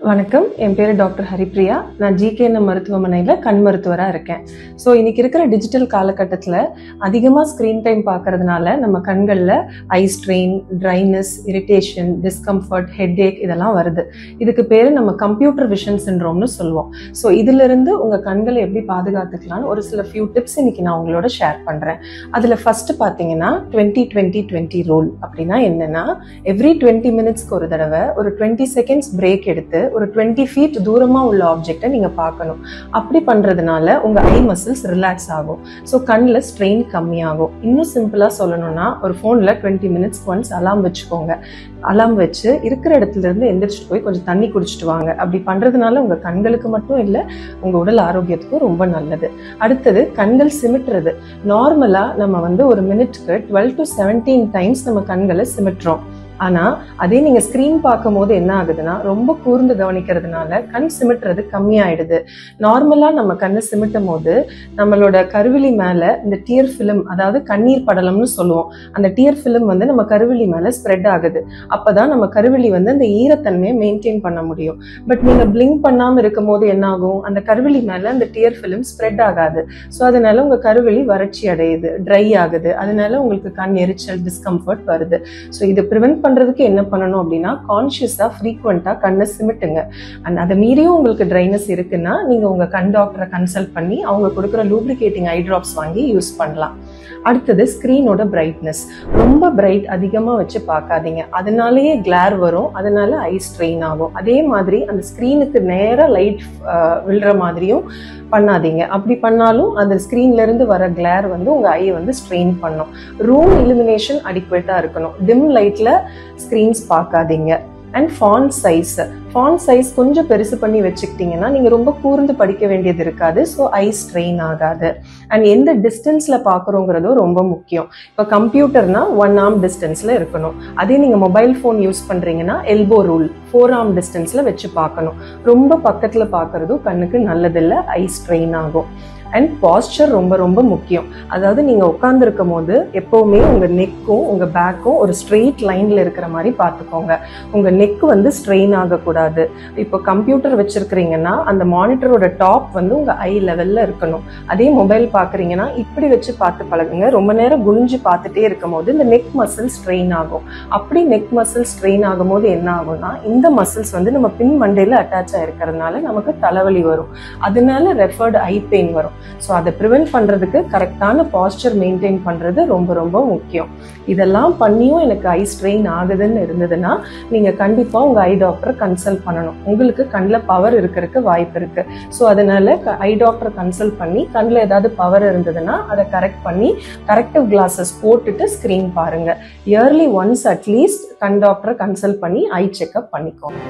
வணக்கம், என் பேரு டாக்டர் ஹரிப்ரியா. நான் ஜிகேஎன்எம் மருத்துவமனையில் கண் மருத்துவராக இருக்கேன். ஸோ இன்னைக்கு இருக்கிற டிஜிட்டல் காலகட்டத்தில் அதிகமாக ஸ்க்ரீன் டைம் பார்க்கறதுனால நம்ம கண்களில் eye strain, dryness, irritation, discomfort, headache இதெல்லாம் வருது. இதுக்கு பேர் நம்ம கம்ப்யூட்டர் விஷன் சிண்ட்ரோம்னு சொல்லுவோம். ஸோ இதிலிருந்து உங்கள் கண்களை எப்படி பாதுகாத்துக்கலாம்னு ஒரு சில ஃபியூ டிப்ஸ் இன்னைக்கு நான் உங்களோட ஷேர் பண்ணுறேன். அதில் ஃபர்ஸ்ட் பார்த்தீங்கன்னா 20-20-20 ரூல். அப்படின்னா என்னன்னா, எவ்ரி 20 மினிட்ஸ்க்கு ஒரு தடவை ஒரு 20 செகண்ட்ஸ் பிரேக் எடுத்து ஒரு 20 ஃபீட் தூரமா உள்ள ஆப்ஜெக்டை நீங்க பார்க்கணும். அப்படி பண்றதுனால உங்க ஐ மசில்ஸ் ரிலாக்ஸ் ஆகும். ஸோ கண்ணில் ஸ்ட்ரெயின் கம்மியாகும். இன்னும் சிம்பிளா சொல்லணும்னா, ஒரு போன்ல 20 மினிட்ஸ் ஒன்ஸ் அலாம் வச்சுக்கோங்க. அலாம் வச்சு இருக்கிற இடத்துல இருந்து எந்திரிச்சிட்டு போய் கொஞ்சம் தண்ணி குடிச்சிட்டு வாங்க. அப்படி பண்றதுனால உங்க கண்களுக்கு மட்டும் இல்லை, உங்க உடல் ஆரோக்கியத்துக்கும் ரொம்ப நல்லது. அடுத்தது கண்கள் சிமிட்டுறது. நார்மலா நம்ம ஒரு மினிட்க்கு 12 to 17 டைம்ஸ் நம்ம கண்களை சிமிட்டுறோம். ஆனா அதே நீங்க ஸ்கிரீன் பார்க்கும் போது என்ன ஆகுதுன்னா, ரொம்ப கூர்ந்து கவனிக்கிறதுனால கண் சிமிட்டுறது கம்மியாயிடுது. நார்மலா நம்ம கண்ணை சிமிட்டும் போது நம்மளோட கருவிழி மேல இந்த டியர் பிலிம், அதாவது கண்ணீர் படலம்னு சொல்லுவோம், அந்த டியர் பிலிம் நம்ம கருவிழி மேல ஸ்ப்ரெட் ஆகுது. அப்பதான் நம்ம கருவிழி அந்த ஈரத்தன்மையை மெயின்டைன் பண்ண முடியும். பட் நீங்க பிளிங்க் பண்ணாம இருக்கும் போது என்ன ஆகும், அந்த கருவிழி மேல அந்த டியர் பிலிம் ஸ்ப்ரெட் ஆகாது. ஸோ அதனால உங்க கருவிழி வறட்சி அடையுது, ட்ரை ஆகுது. அதனால உங்களுக்கு கண் எரிச்சல், டிஸ்கம்ஃபர்ட் வருது. ஸோ இதை ப்ரிவென்ட் பண்றதுக்கு என்ன பண்ணணும் அப்படின்னா, கான்சியஸா ஃப்ரீக்வெண்டா கண்ணை சிமிட்டுங்க. அண்ட் அதை மீறியும் உங்களுக்கு ட்ரைனஸ் இருக்குன்னா நீங்க உங்க கண் டாக்டரை கன்சல்ட் பண்ணி அவங்க கொடுக்குற லூப்ரிகேட்டிங் ஐ டிராப்ஸ் வாங்கி யூஸ் பண்ணலாம். அடுத்தது ஸ்கிரீனோட பிரைட்னஸ். ரொம்ப பிரைட் அதிகமா வச்சு பார்க்காதீங்க, அதனாலேயே கிளார் வரும், அதனால ஐ ஸ்ட்ரெயின் ஆகும். அதே மாதிரி அந்த ஸ்கிரீனுக்கு நேரா லைட் விழுற மாதிரியும் பண்ணாதீங்க. அப்படி பண்ணாலும் அந்த ஸ்கிரீன்ல இருந்து வர கிளார் உங்க ஐ ஸ்ட்ரெயின் பண்ணும். ரூம் இலுமினேஷன் அடிக்குவேட்டா இருக்கணும். டிம் லைட்ல ஸ்கிரீன்ஸ் பார்க்காதீங்க. அண்ட் ஃபாண்ட் சைஸ் கொஞ்சம் பெருசு பண்ணி வச்சுக்கிட்டீங்கன்னா நீங்க ரொம்ப கூர்ந்து படிக்க வேண்டியது இருக்காது. ஸோ ஐ ஸ்ட்ரெயின் ஆகாது. அண்ட் எந்த டிஸ்டன்ஸ்ல பாக்குறோங்கிறதும் ரொம்ப முக்கியம். இப்போ கம்ப்யூட்டர்னா 1 ஆர்ம் டிஸ்டன்ஸ்ல இருக்கணும். அதே நீங்க மொபைல் போன் யூஸ் பண்றீங்கன்னா எல்போ ரூல் 4 ஆர்ம் டிஸ்டன்ஸ்ல வச்சு பார்க்கணும். ரொம்ப பக்கத்துல பாக்குறதும் கண்ணுக்கு நல்லதில்லை, ஐ ஸ்ட்ரெயின் ஆகும். அண்ட் பாஸ்டர் ரொம்ப ரொம்ப முக்கியம். அதாவது நீங்க உட்கார்ந்து இருக்கும் போது எப்பவுமே உங்க நெக்கும் உங்க பேக்கும் ஒரு ஸ்ட்ரெயிட் லைன்ல இருக்கிற மாதிரி பார்த்துக்கோங்க. உங்க நெக் ஸ்ட்ரெயின் ஆகக்கூடாது. இப்போ கம்ப்யூட்டர் வச்சிருக்கிறீங்கன்னா அந்த மானிட்டரோட டாப் உங்க ஐ லெவல்ல இருக்கணும். அதே மொபைல் பாக்குறீங்கன்னா இப்படி வச்சு பார்த்து பழகுங்க. ரொம்ப நேரம் குனிஞ்சு பார்த்துட்டே இருக்கும் போது இந்த நெக் மசில் ஸ்ட்ரெயின் ஆகும். அப்படி நெக் மசில் ஸ்ட்ரெயின் ஆகும் போது என்ன ஆகும்னா, இந்த மசில்ஸ் நம்ம பின் மண்டையில அட்டாச் ஆயிருக்கிறதுனால நமக்கு தலைவலி வரும். அதனால ரெஃபர்டு ஐ பெயின் வரும். ஸோ அதை ப்ரிவென்ட் பண்றதுக்கு கரெக்டான பாஸ்டர் மெயின்டைன் பண்றது ரொம்ப ரொம்ப முக்கியம். இதெல்லாம் பண்ணியும் எனக்கு ஐ ஸ்ட்ரெயின் ஆகுதுன்னு இருந்ததுன்னா நீங்க கண்டிப்பா உங்க ஐ டாக்டரை கன்சல்ட் பண்ணணும். உங்களுக்கு கண்ணில் பவர் இருக்கிறதுக்கு வாய்ப்பு இருக்கு. ஸோ அதனால ஐ டாக்டரை கன்சல்ட் பண்ணி கண்ணில் ஏதாவது பவர் இருந்ததுன்னா அதை கரெக்ட் பண்ணி கரெக்டிவ் கிளாஸஸ் போட்டுட்டு ஸ்கிரீன் பாருங்க. இயர்லி ஒன்ஸ் அட்லீஸ்ட் கண் டாக்டரை கன்சல்ட் பண்ணி ஐ செக்அப் பண்ணிக்கோங்க.